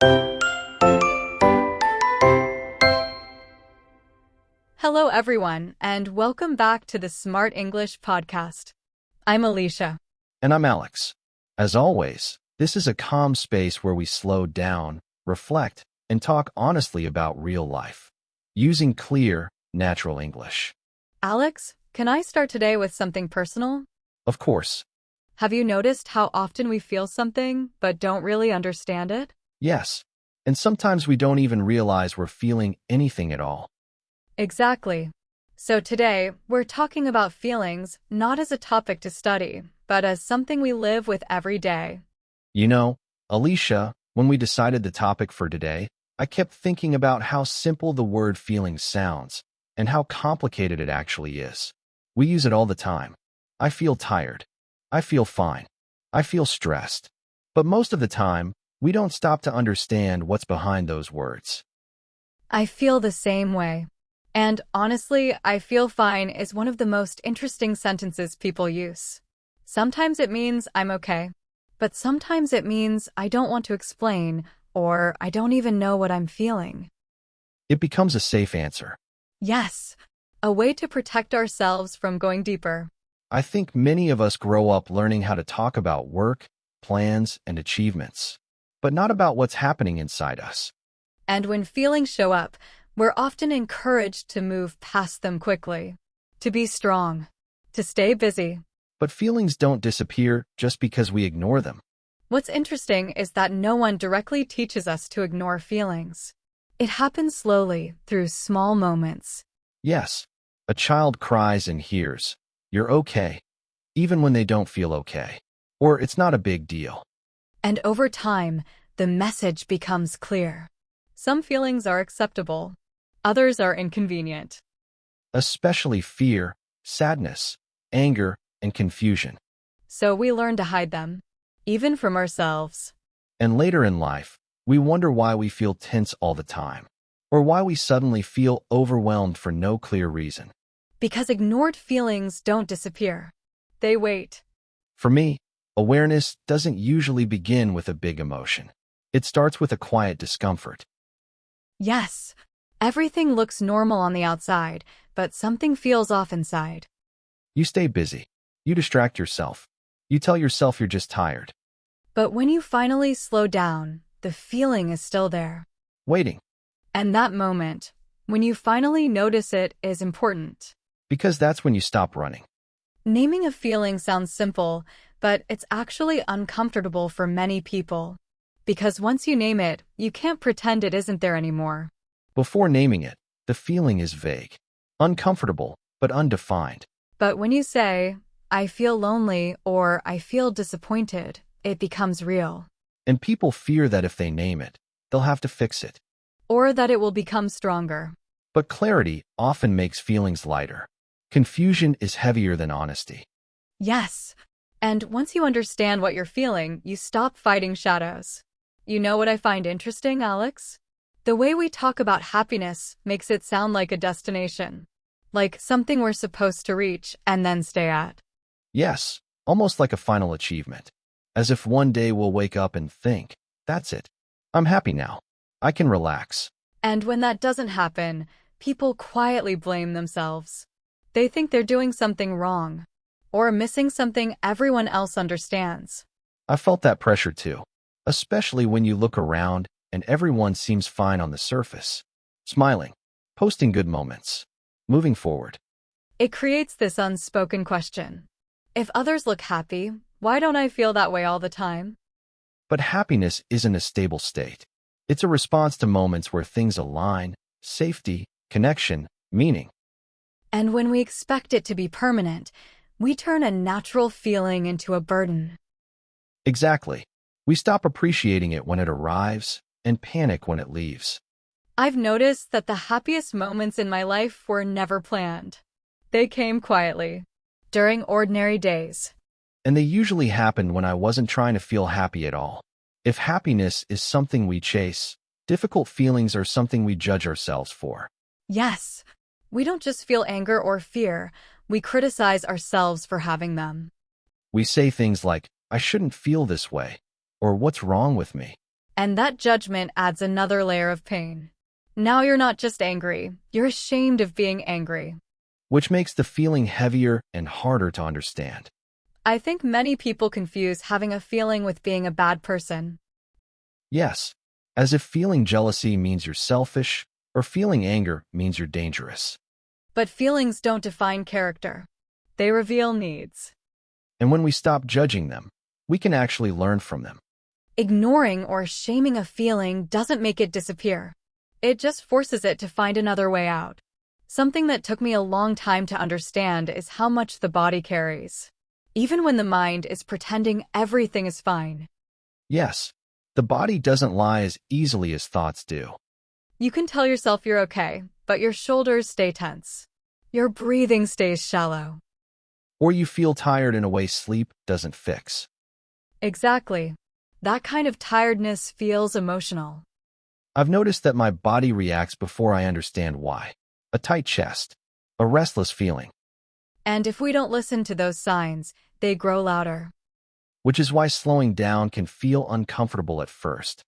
Hello, everyone, and welcome back to the Smart English Podcast. I'm Alisha. And I'm Alex. As always, this is a calm space where we slow down, reflect, and talk honestly about real life, using clear, natural English. Alex, can I start today with something personal? Of course, Have you noticed how often we feel something but don't really understand it? yes. And sometimes we don't even realize we're feeling anything at all. Exactly. So today, we're talking about feelings not as a topic to study, but as something we live with every day. You know, Alicia, when we decided the topic for today, I kept thinking about how simple the word feeling sounds and how complicated it actually is. We use it all the time. I feel tired. I feel fine. I feel stressed. But most of the time, we don't stop to understand what's behind those words. I feel the same way. And honestly, I feel fine is one of the most interesting sentences people use. Sometimes it means I'm okay, but sometimes it means I don't want to explain or I don't even know what I'm feeling. It becomes a safe answer. Yes, a way to protect ourselves from going deeper. I think many of us grow up learning how to talk about work, plans, and achievements, but not about what's happening inside us. And when feelings show up, we're often encouraged to move past them quickly, to be strong, to stay busy. But feelings don't disappear just because we ignore them. What's interesting is that no one directly teaches us to ignore feelings. It happens slowly through small moments. Yes, a child cries and hears, "You're okay," even when they don't feel okay, or it's not a big deal. And over time, the message becomes clear. Some feelings are acceptable, others are inconvenient. Especially fear, sadness, anger, and confusion. So we learn to hide them, even from ourselves. And later in life, we wonder why we feel tense all the time, or why we suddenly feel overwhelmed for no clear reason. Because ignored feelings don't disappear. They wait. For me, awareness doesn't usually begin with a big emotion. It starts with a quiet discomfort. Yes, everything looks normal on the outside, but something feels off inside. You stay busy. You distract yourself. You tell yourself you're just tired. But when you finally slow down, the feeling is still there. Waiting, And that moment, when you finally notice it, is important. because that's when you stop running. Naming a feeling sounds simple, but it's actually uncomfortable for many people. Because once you name it, you can't pretend it isn't there anymore. Before naming it, the feeling is vague, uncomfortable, but undefined. But when you say, I feel lonely or I feel disappointed, it becomes real. And people fear that if they name it, they'll have to fix it. Or that it will become stronger. But clarity often makes feelings lighter. Confusion is heavier than honesty. Yes. And once you understand what you're feeling, you stop fighting shadows. You know what I find interesting, Alex? The way we talk about happiness makes it sound like a destination. Like something we're supposed to reach and then stay at. Yes, almost like a final achievement. As if one day we'll wake up and think, that's it. I'm happy now. I can relax. And when that doesn't happen, people quietly blame themselves. They think they're doing something wrong, or missing something everyone else understands. I felt that pressure too, especially when you look around and everyone seems fine on the surface. Smiling, posting good moments, moving forward. It creates this unspoken question. If others look happy, why don't I feel that way all the time? But happiness isn't a stable state. It's a response to moments where things align, safety, connection, meaning. And when we expect it to be permanent, we turn a natural feeling into a burden. Exactly. We stop appreciating it when it arrives and panic when it leaves. I've noticed that the happiest moments in my life were never planned. They came quietly, during ordinary days. And they usually happened when I wasn't trying to feel happy at all. If happiness is something we chase, difficult feelings are something we judge ourselves for. Yes, we don't just feel anger or fear, we criticize ourselves for having them. We say things like, I shouldn't feel this way, or what's wrong with me? And that judgment adds another layer of pain. Now you're not just angry, you're ashamed of being angry. which makes the feeling heavier and harder to understand. I think many people confuse having a feeling with being a bad person. Yes, as if feeling jealousy means you're selfish, or feeling anger means you're dangerous. But feelings don't define character. They reveal needs. And when we stop judging them, we can actually learn from them. Ignoring or shaming a feeling doesn't make it disappear. It just forces it to find another way out. Something that took me a long time to understand is how much the body carries, even when the mind is pretending everything is fine. Yes, the body doesn't lie as easily as thoughts do. You can tell yourself you're okay, but your shoulders stay tense. Your breathing stays shallow. Or you feel tired in a way sleep doesn't fix. Exactly. That kind of tiredness feels emotional. I've noticed that my body reacts before I understand why. A tight chest, a restless feeling, And if we don't listen to those signs, they grow louder. which is why slowing down can feel uncomfortable at first.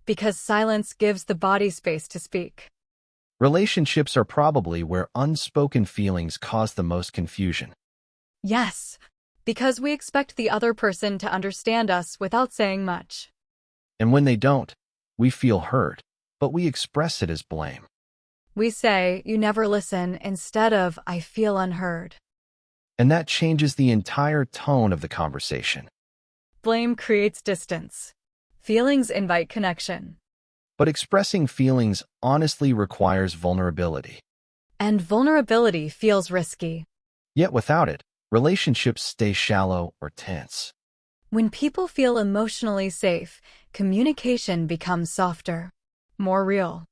Because silence gives the body space to speak. Relationships are probably where unspoken feelings cause the most confusion. Yes, because we expect the other person to understand us without saying much. And when they don't, we feel hurt, but we express it as blame. We say, "You never listen," instead of, "I feel unheard." And that changes the entire tone of the conversation. Blame creates distance. Feelings invite connection. But expressing feelings honestly requires vulnerability. And vulnerability feels risky. Yet without it, relationships stay shallow or tense. When people feel emotionally safe, communication becomes softer, more real.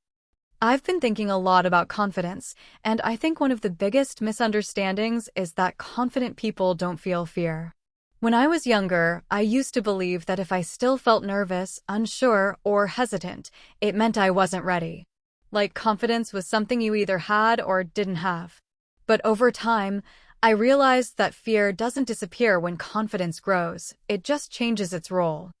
I've been thinking a lot about confidence, and I think one of the biggest misunderstandings is that confident people don't feel fear. When I was younger, I used to believe that if I still felt nervous, unsure, or hesitant, it meant I wasn't ready. Like confidence was something you either had or didn't have. But over time, I realized that fear doesn't disappear when confidence grows, it just changes its role.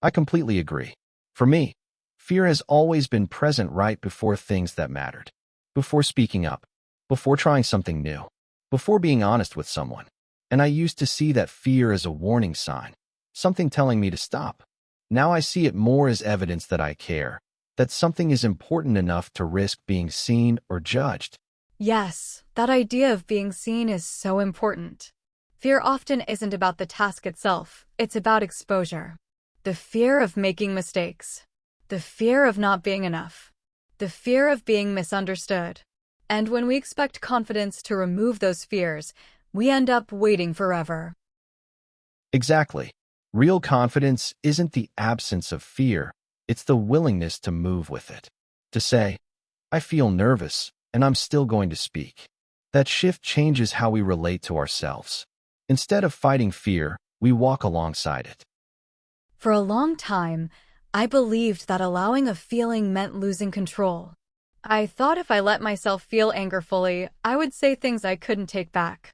I completely agree. For me, fear has always been present right before things that mattered. Before speaking up, before trying something new, before being honest with someone. And I used to see that fear as a warning sign, something telling me to stop. Now I see it more as evidence that I care, that something is important enough to risk being seen or judged. Yes, that idea of being seen is so important. Fear often isn't about the task itself, it's about exposure. The fear of making mistakes. The fear of not being enough. The fear of being misunderstood. And when we expect confidence to remove those fears, we end up waiting forever. Exactly. Real confidence isn't the absence of fear, it's the willingness to move with it. To say, I feel nervous, and I'm still going to speak. That shift changes how we relate to ourselves. Instead of fighting fear, we walk alongside it. For a long time, I believed that allowing a feeling meant losing control. I thought if I let myself feel anger fully, I would say things I couldn't take back.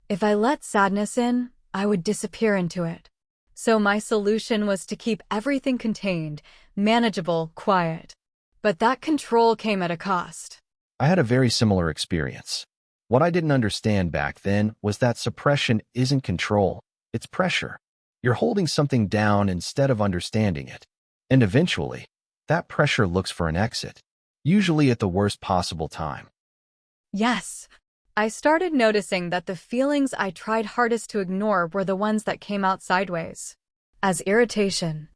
If I let sadness in, I would disappear into it. So my solution was to keep everything contained, manageable, quiet. But that control came at a cost. I had a very similar experience. What I didn't understand back then was that suppression isn't control, it's pressure. You're holding something down instead of understanding it. And eventually, that pressure looks for an exit, usually at the worst possible time. Yes, I started noticing that the feelings I tried hardest to ignore were the ones that came out sideways. As irritation,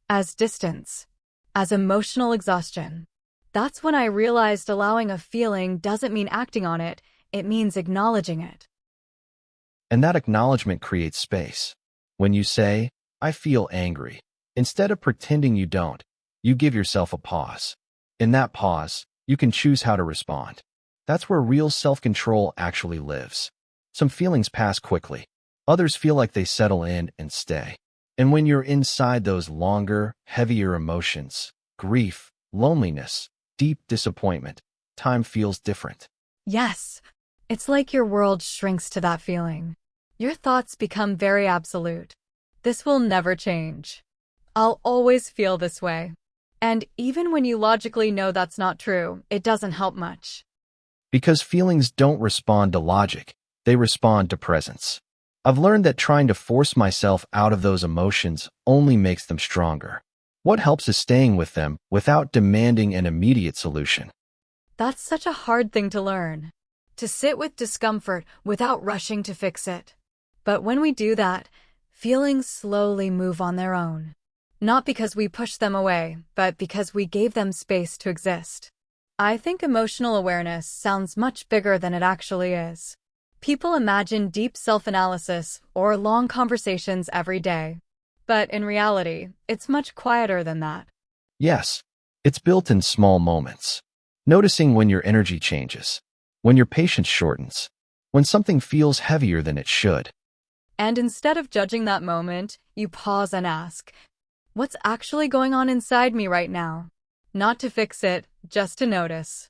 as distance, as emotional exhaustion. That's when I realized allowing a feeling doesn't mean acting on it, it means acknowledging it. And that acknowledgement creates space. When you say, I feel angry, instead of pretending you don't, you give yourself a pause. In that pause, you can choose how to respond. That's where real self-control actually lives. Some feelings pass quickly. Others feel like they settle in and stay. And when you're inside those longer, heavier emotions, grief, loneliness, deep disappointment, time feels different. Yes, it's like your world shrinks to that feeling. Your thoughts become very absolute. This will never change. I'll always feel this way. And even when you logically know that's not true, it doesn't help much. Because feelings don't respond to logic, they respond to presence. I've learned that trying to force myself out of those emotions only makes them stronger. What helps is staying with them without demanding an immediate solution. That's such a hard thing to learn. To sit with discomfort without rushing to fix it. But when we do that, feelings slowly move on their own. Not because we pushed them away, but because we gave them space to exist. I think emotional awareness sounds much bigger than it actually is. People imagine deep self-analysis or long conversations every day. But in reality, it's much quieter than that. Yes, it's built in small moments. Noticing when your energy changes, when your patience shortens, when something feels heavier than it should. And instead of judging that moment, you pause and ask, what's actually going on inside me right now? Not to fix it, just to notice.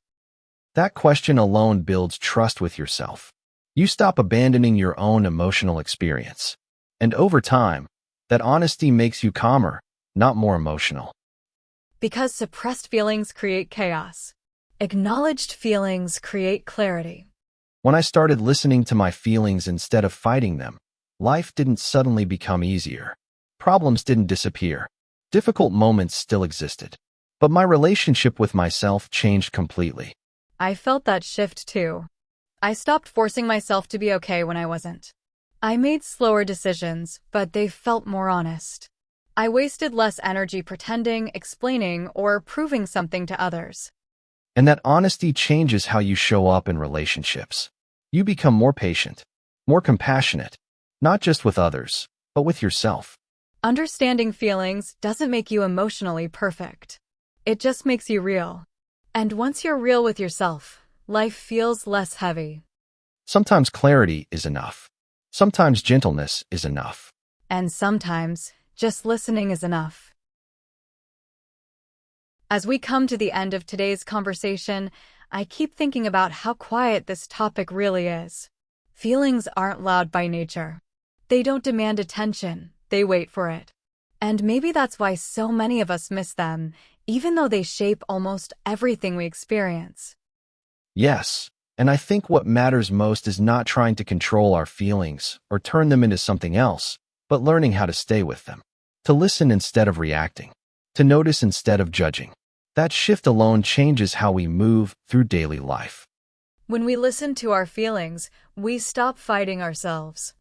That question alone builds trust with yourself. You stop abandoning your own emotional experience. And over time, that honesty makes you calmer, not more emotional. Because suppressed feelings create chaos. Acknowledged feelings create clarity. When I started listening to my feelings instead of fighting them, life didn't suddenly become easier. Problems didn't disappear. Difficult moments still existed. But my relationship with myself changed completely. I felt that shift too. I stopped forcing myself to be okay when I wasn't. I made slower decisions, but they felt more honest. I wasted less energy pretending, explaining, or proving something to others. And that honesty changes how you show up in relationships. You become more patient, more compassionate, not just with others, but with yourself. Understanding feelings doesn't make you emotionally perfect. It just makes you real. And once you're real with yourself, life feels less heavy. Sometimes clarity is enough. Sometimes gentleness is enough. And sometimes, just listening is enough. As we come to the end of today's conversation, I keep thinking about how quiet this topic really is. Feelings aren't loud by nature. They don't demand attention, they wait for it. And maybe that's why so many of us miss them, even though they shape almost everything we experience. Yes, and I think what matters most is not trying to control our feelings or turn them into something else, but learning how to stay with them. To listen instead of reacting. To notice instead of judging. That shift alone changes how we move through daily life. When we listen to our feelings, we stop fighting ourselves.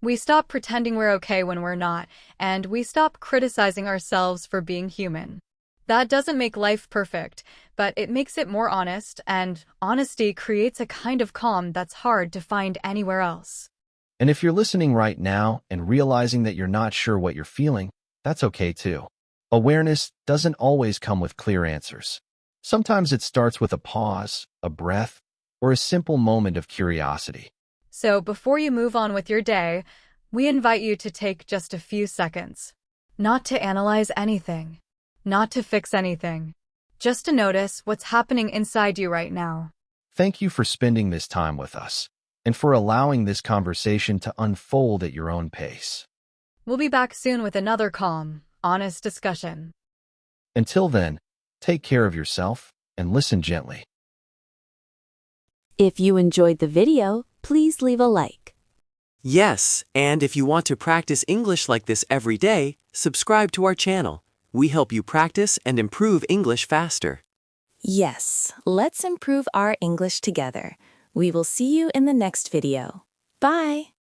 We stop pretending we're okay when we're not, and we stop criticizing ourselves for being human. That doesn't make life perfect, but it makes it more honest, and honesty creates a kind of calm that's hard to find anywhere else. And if you're listening right now and realizing that you're not sure what you're feeling, that's okay too. Awareness doesn't always come with clear answers. Sometimes it starts with a pause, a breath, or a simple moment of curiosity. So before you move on with your day, we invite you to take just a few seconds. Not to analyze anything. Not to fix anything. Just to notice what's happening inside you right now. Thank you for spending this time with us, and for allowing this conversation to unfold at your own pace. We'll be back soon with another calm, honest discussion. Until then, take care of yourself and listen gently. If you enjoyed the video, please leave a like. Yes, and if you want to practice English like this every day, subscribe to our channel. We help you practice and improve English faster. Yes, let's improve our English together. We will see you in the next video. Bye!